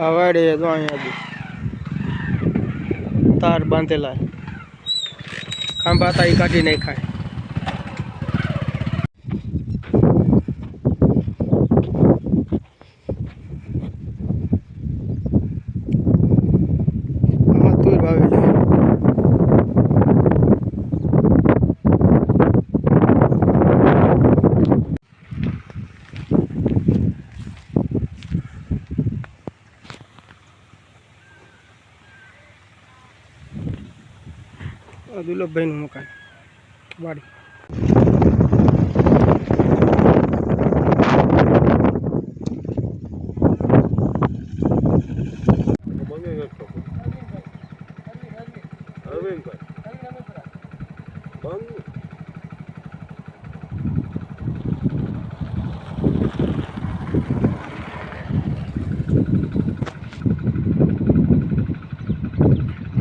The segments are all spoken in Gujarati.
આ વાડે જો અહીંયા તાર બાંધેલા ખાંભા હતા એ કાઢી નાખાય. તુર વાવેલી દુર્લભભાઈનું મકાન વાડી.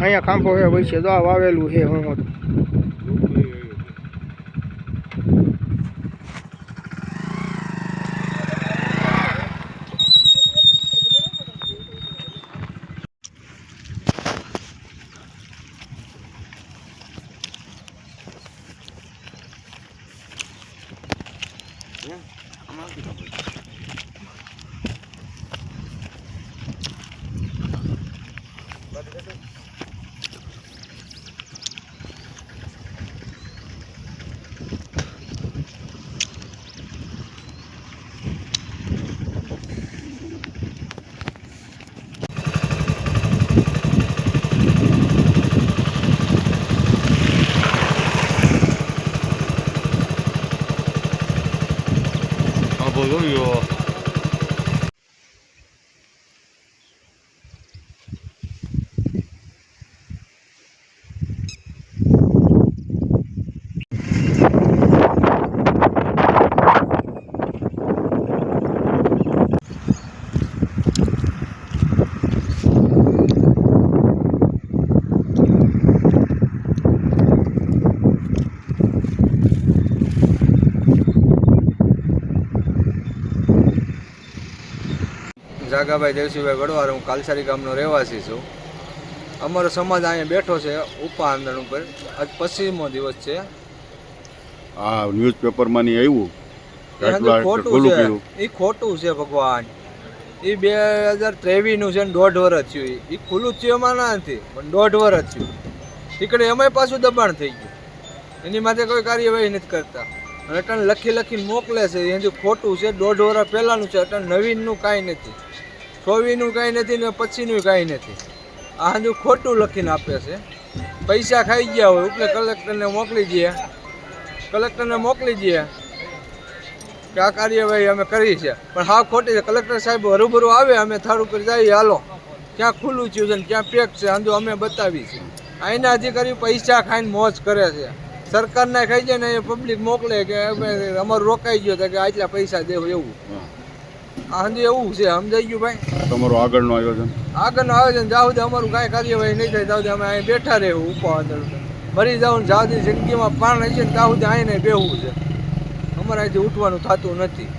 અહીંયા ખાંભો હે વૈસે જો આ વાવેલું છે. હું બોલો જાગાભાઈ દેવસીભાઈ ગડવાર, હું કાલસારી ગામનો રહેવાસી છું. અમારો સમાજ અહીંયા બેઠો છે ઉપા આંદોલન ઉપર. આજ 25મો દિવસ છે. આ ન્યૂઝપેપરમાં નહીં આવ્યું ખોટું છે, એ ખોટું છે ભગવાન. એ 2023નું છે ને 1.5 વર્ષ થયું. એ ખુલ્લું જ થયું એમાં ના નથી, પણ 1.5 વર્ષ થયું. ટીકડે એમાંય પાછું દબાણ થઈ ગયું. એની માટે કોઈ કાર્યવાહી નથી કરતા. અને અટણ લખીને મોકલે છે. એ ખોટું છે. 1.5 વર્ષ પહેલાંનું છે. અટણ નવીનનું કાંઈ નથી, 24નું કાંઈ નથી ને 25નું કાંઈ નથી. આ હજુ ખોટું લખીને આપે છે. પૈસા ખાઈ ગયા હોય એટલે કલેક્ટરને મોકલી દઈએ કે આ કાર્યવાહી અમે કરી છે, પણ હા ખોટી છે. કલેક્ટર સાહેબ હરુભરું આવે, અમે થાળું કરી જઈએ, હાલો ક્યાં ખુલ્લું થયું છે ને ક્યાં પેક છે હજુ અમે બતાવી છે. અહીંના અધિકારીઓ પૈસા ખાઈને મોજ કરે છે. સરકારને ખાઈ જાય ને એ પબ્લિક મોકલે કે અમે અમારું રોકાઈ ગયો તો કે આટલા પૈસા દેવું, એવું આ હજુ એવું છે. સમજાઈ ગયું ભાઈ? તમારું આગળનું આયોજન જાવ દે, અમારું કાંઈ કાર્યવાહી નહીં થાય. જાવ દે, અમે અહીં બેઠા રહેવું. ઉપા મરી જાવ ને જાવ દે, જિંદગીમાં પાણ હશે ને ત્યાં સુધી અહીં બેહવું છે. અમારે અહીંથી ઉઠવાનું થતું નથી.